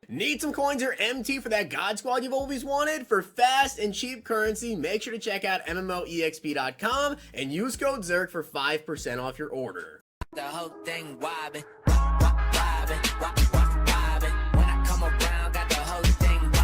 Need some coins or MT for that God Squad you've always wanted? For fast and cheap currency, make sure to check out MMOEXP.com and use code ZIRK for 5% off your order. The whole thing wobbin', wobbin'. When I come around, got the whole thing wobbin'.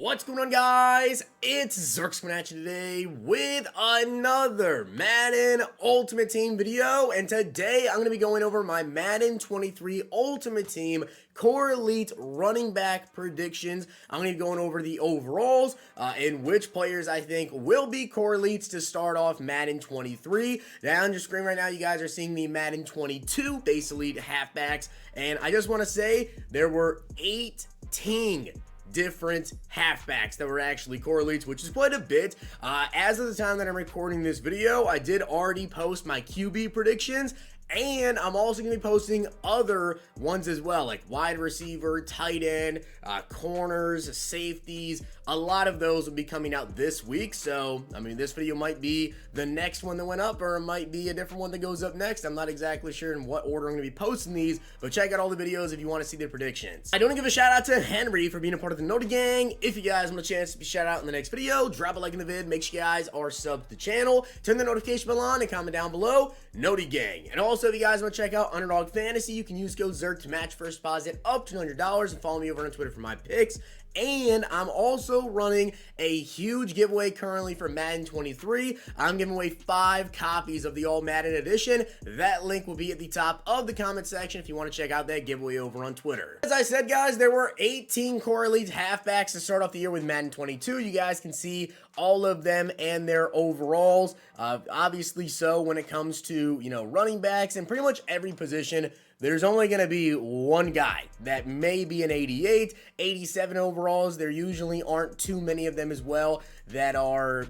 What's going on, guys? It's Zirksee coming at you today with another Madden Ultimate Team video, and today I'm going to be going over my Madden 23 Ultimate Team Core Elite running back predictions. I'm going to be going over the overalls and which players I think will be Core Elites to start off Madden 23. Now on your screen right now, you guys are seeing the Madden 22 Base Elite halfbacks, and I just want to say there were 18 different halfbacks that were actually core elites, which is quite a bit. As of the time that I'm recording this video, I did already post my QB predictions, and I'm also going to be posting other ones as well, like wide receiver, tight end, corners, safeties. A lot of those will be coming out this week. So, I mean, this video might be the next one that went up, or it might be a different one that goes up next. I'm not exactly sure in what order I'm going to be posting these, but check out all the videos if you want to see the predictions. I do want to give a shout out to Henry for being a part of the Noti Gang. If you guys want a chance to be shout out in the next video, drop a like in the vid. Make sure you guys are subbed to the channel. Turn the notification bell on and comment down below, Noti Gang. And also, if you guys want to check out Underdog Fantasy, you can use code ZIRK to match first deposit up to $200 and follow me over on Twitter for my picks. And I'm also running a huge giveaway currently for Madden 23. I'm giving away 5 copies of the All Madden Edition. That link will be at the top of the comment section if you want to check out that giveaway over on Twitter. As I said, guys, there were 18 Core Elite halfbacks to start off the year with Madden 22. You guys can see all of them and their overalls. Obviously so when it comes to, running backs and pretty much every position, there's only going to be one guy that may be an 88, 87 overalls. There usually aren't too many of them as well that are,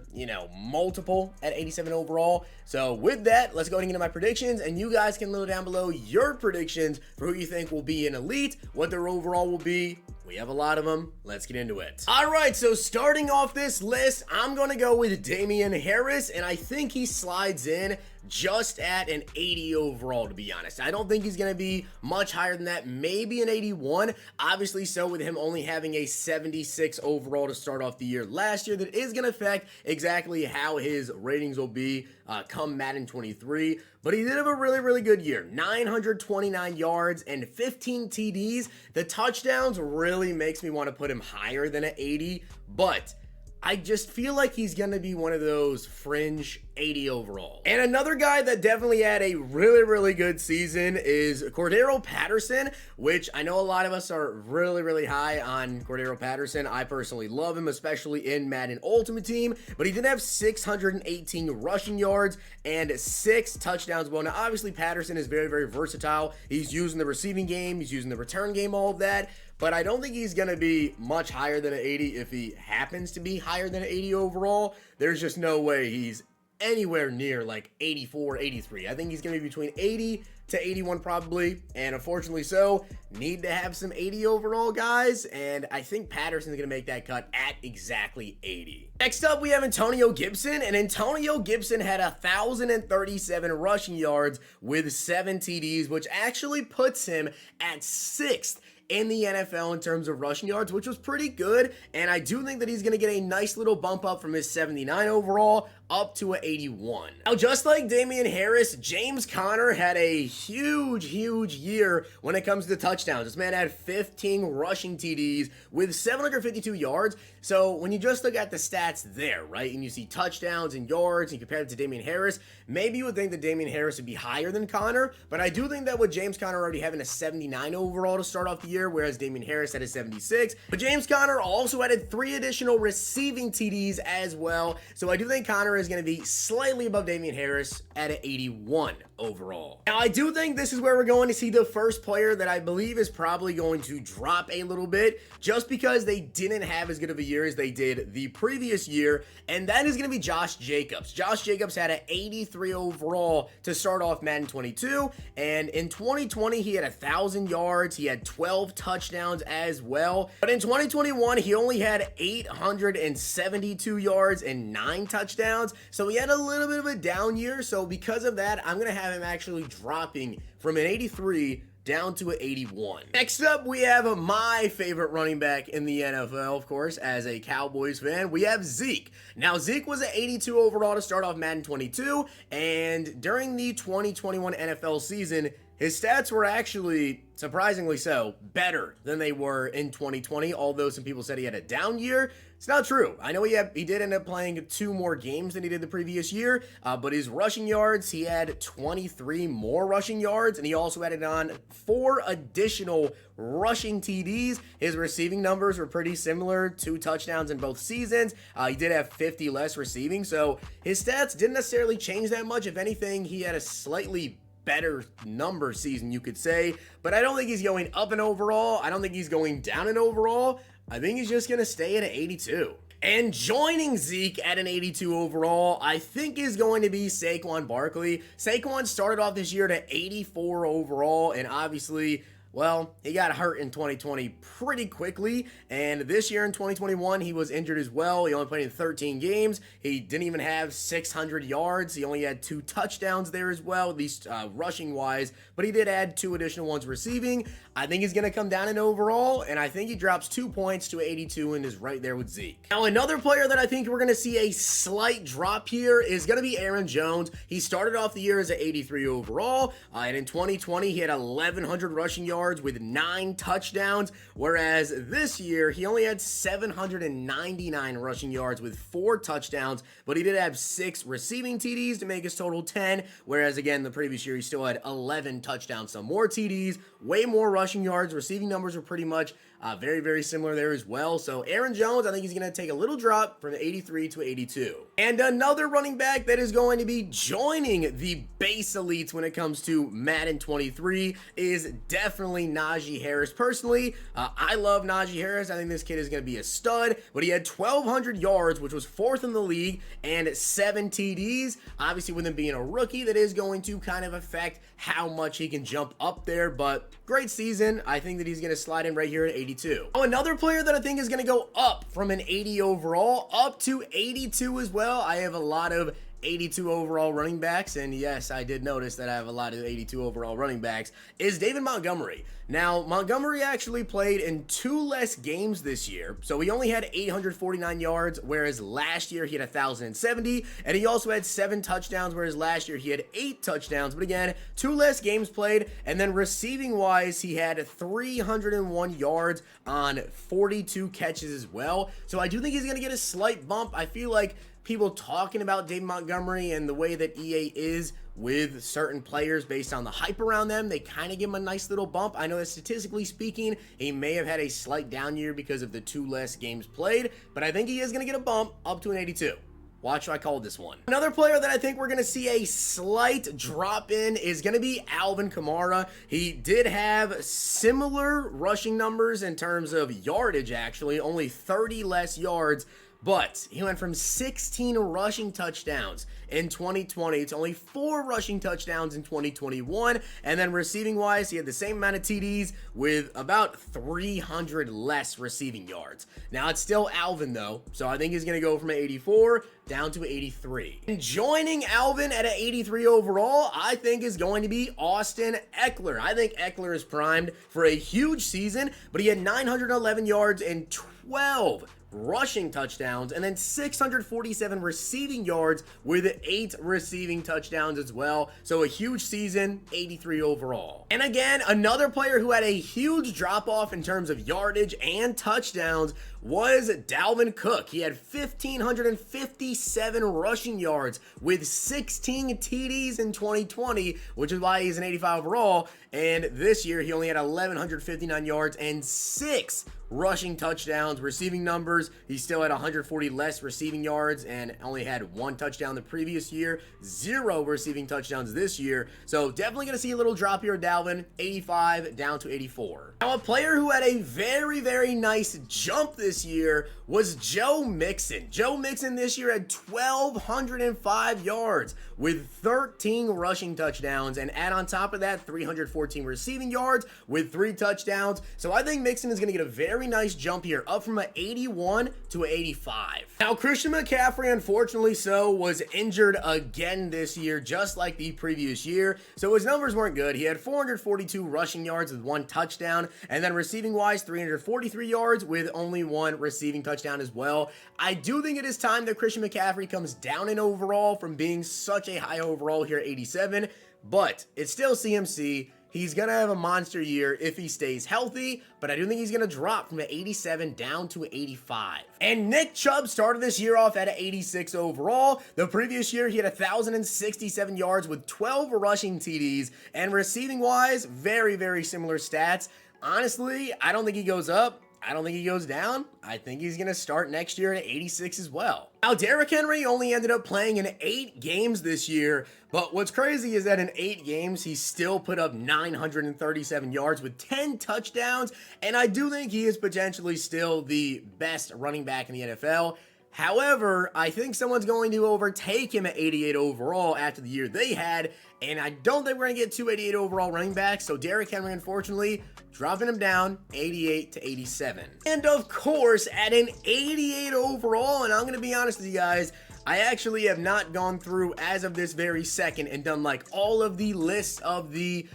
multiple at 87 overall. So with that, let's go ahead and get into my predictions, and you guys can load down below your predictions for who you think will be an elite, what their overall will be. We have a lot of them. Let's get into it. All right, so starting off this list, I'm going to go with Damien Harris, and I think he slides in just at an 80 overall, to be honest. I don't think he's going to be much higher than that, maybe an 81. Obviously, so with him only having a 76 overall to start off the year last year, that is going to affect exactly how his ratings will be come Madden 23. But he did have a really, really good year. 929 yards and 15 TDs. The touchdowns really makes me want to put him higher than an 80, but I just feel like he's going to be one of those fringe 80 overall. And another guy that definitely had a really, really good season is Cordero Patterson, which I know a lot of us are really, really high on Cordero Patterson. I personally love him, especially in Madden Ultimate Team, but he did have 618 rushing yards and 6 touchdowns. Well, now obviously Patterson is very, very versatile. He's using the receiving game, he's using the return game, all of that. But I don't think he's going to be much higher than an 80. If he happens to be higher than an 80 overall, there's just no way he's anywhere near like 84, 83. I think he's going to be between 80 to 81 probably, and unfortunately so, need to have some 80 overall guys, and I think Patterson's going to make that cut at exactly 80. Next up, we have Antonio Gibson, and Antonio Gibson had 1,037 rushing yards with 7 TDs, which actually puts him at 6th in the NFL in terms of rushing yards, which was pretty good, and I do think that he's going to get a nice little bump up from his 79 overall up to an 81. Now, just like Damien Harris, James Conner had a huge year when it comes to touchdowns. This man had 15 rushing TDs with 752 yards. So when you just look at the stats there, right, and you see touchdowns and yards and compare it to Damien Harris, maybe you would think that Damien Harris would be higher than Conner, but I do think that with James Conner already having a 79 overall to start off the year, whereas Damien Harris had a 76, but James Conner also added 3 additional receiving TDs as well. So I do think Conner is going to be slightly above Damien Harris at an 81 overall. Now, I do think this is where we're going to see the first player that I believe is probably going to drop a little bit, just because they didn't have as good of a year as they did the previous year, and that is going to be Josh Jacobs. Josh Jacobs had an 83 overall to start off Madden 22, and in 2020, he had 1,000 yards, he had 12 touchdowns as well, but in 2021, he only had 872 yards and 9 touchdowns, so he had a little bit of a down year. So because of that, I'm going to have him actually dropping from an 83 down to an 81. Next up, we have my favorite running back in the NFL, of course, as a Cowboys fan. We have Zeke. Now, Zeke was an 82 overall to start off Madden 22, and during the 2021 NFL season, his stats were actually, surprisingly so, better than they were in 2020, although some people said he had a down year. It's not true. I know he did end up playing 2 more games than he did the previous year, but his rushing yards, he had 23 more rushing yards, and he also added on 4 additional rushing TDs. His receiving numbers were pretty similar, 2 touchdowns in both seasons. He did have 50 less receiving, so his stats didn't necessarily change that much. If anything, he had a slightly better number season, you could say, but I don't think he's going up in overall. I don't think he's going down in overall. I think he's just going to stay at an 82. And joining Zeke at an 82 overall, I think is going to be Saquon Barkley. Saquon started off this year at 84 overall, and obviously, well, he got hurt in 2020 pretty quickly, and this year in 2021, he was injured as well. He only played in 13 games. He didn't even have 600 yards. He only had 2 touchdowns there as well, at least rushing-wise, but he did add 2 additional ones receiving. I think he's going to come down in overall, and I think he drops 2 points to 82 and is right there with Zeke. Now, another player that I think we're going to see a slight drop here is going to be Aaron Jones. He started off the year as an 83 overall, and in 2020, he had 1,100 rushing yards with 9 touchdowns, whereas this year, he only had 799 rushing yards with 4 touchdowns, but he did have 6 receiving TDs to make his total 10, whereas again, the previous year, he still had 11 touchdowns, some more TDs, way more rushing yards. Receiving numbers were pretty much very, very similar there as well. So Aaron Jones, I think he's going to take a little drop from 83 to 82. And another running back that is going to be joining the base elites when it comes to Madden 23 is definitely Najee Harris. Personally, I love Najee Harris. I think this kid is going to be a stud, but he had 1,200 yards, which was 4th in the league, and 7 TDs. Obviously, with him being a rookie, that is going to kind of affect how much he can jump up there, but great season. I think that he's going to slide in right here at 82. Oh, another player that I think is going to go up from an 80 overall up to 82 as well. I have a lot of 82 overall running backs, and yes, I did notice that I have a lot of 82 overall running backs, is David Montgomery. Now, Montgomery actually played in 2 less games this year, so he only had 849 yards, whereas last year he had 1,070, and he also had 7 touchdowns, whereas last year he had 8 touchdowns, but again, 2 less games played, and then receiving-wise, he had 301 yards on 42 catches as well, so I do think he's going to get a slight bump. I feel like people talking about David Montgomery and the way that EA is with certain players based on the hype around them, they kind of give him a nice little bump. I know that statistically speaking, he may have had a slight down year because of the 2 less games played, but I think he is going to get a bump up to an 82. Watch, I called this one. Another player that I think we're going to see a slight drop in is going to be Alvin Kamara. He did have similar rushing numbers in terms of yardage, actually, only 30 less yards, but he went from 16 rushing touchdowns in 2020 to only 4 rushing touchdowns in 2021. And then receiving wise, he had the same amount of TDs with about 300 less receiving yards. Now it's still Alvin though, so I think he's going to go from an 84 down to 83. And joining Alvin at an 83 overall, I think is going to be Austin Eckler. I think Eckler is primed for a huge season, but he had 911 yards and 12 rushing touchdowns, and then 647 receiving yards with 8 receiving touchdowns as well. So a huge season, 83 overall. And again, another player who had a huge drop off in terms of yardage and touchdowns was Dalvin Cook. He had 1,557 rushing yards with 16 TDs in 2020, which is why he's an 85 overall. And this year, he only had 1,159 yards and 6 rushing touchdowns. Receiving numbers, he still had 140 less receiving yards and only had 1 touchdown the previous year, 0 receiving touchdowns this year. So definitely going to see a little drop here, Dalvin, 85 down to 84. Now, a player who had a very, very nice jump this year was Joe Mixon. Joe Mixon this year had 1,205 yards with 13 rushing touchdowns, and add on top of that 314 receiving yards with 3 touchdowns. So I think Mixon is going to get a very very nice jump here, up from an 81 to an 85. Now, Christian McCaffrey, unfortunately was injured again this year, just like the previous year, so his numbers weren't good. He had 442 rushing yards with 1 touchdown, and then receiving-wise, 343 yards with only 1 receiving touchdown as well. I do think it is time that Christian McCaffrey comes down in overall from being such a high overall here at 87, but it's still CMC. He's going to have a monster year if he stays healthy, but I do think he's going to drop from an 87 down to an 85. And Nick Chubb started this year off at an 86 overall. The previous year, he had 1,067 yards with 12 rushing TDs, and receiving-wise, very, very similar stats. Honestly, I don't think he goes up. I don't think he goes down. I think he's going to start next year at 86 as well. Now, Derrick Henry only ended up playing in 8 games this year, but what's crazy is that in 8 games, he still put up 937 yards with 10 touchdowns, and I do think he is potentially still the best running back in the NFL. However, I think someone's going to overtake him at 88 overall after the year they had, and I don't think we're going to get 2 88 overall running backs, so Derrick Henry, unfortunately, dropping him down 88 to 87. And of course, at an 88 overall, and I'm going to be honest with you guys, I actually have not gone through as of this very second and done like all of the lists of the,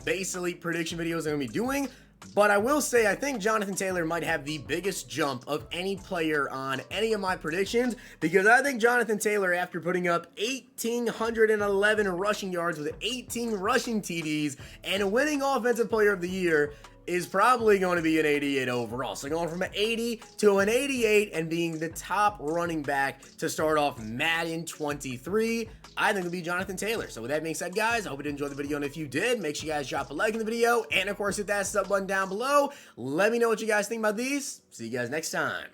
base elite prediction videos I'm going to be doing. But I will say, I think Jonathan Taylor might have the biggest jump of any player on any of my predictions, because I think Jonathan Taylor, after putting up 1,811 rushing yards with 18 rushing TDs and winning Offensive Player of the Year, is probably going to be an 88 overall. So going from an 80 to an 88 and being the top running back to start off Madden 23, I think it'll be Jonathan Taylor. So with that being said, guys, I hope you did enjoy the video, and if you did, make sure you guys drop a like in the video, and of course hit that sub button down below. Let me know what you guys think about these. See you guys next time.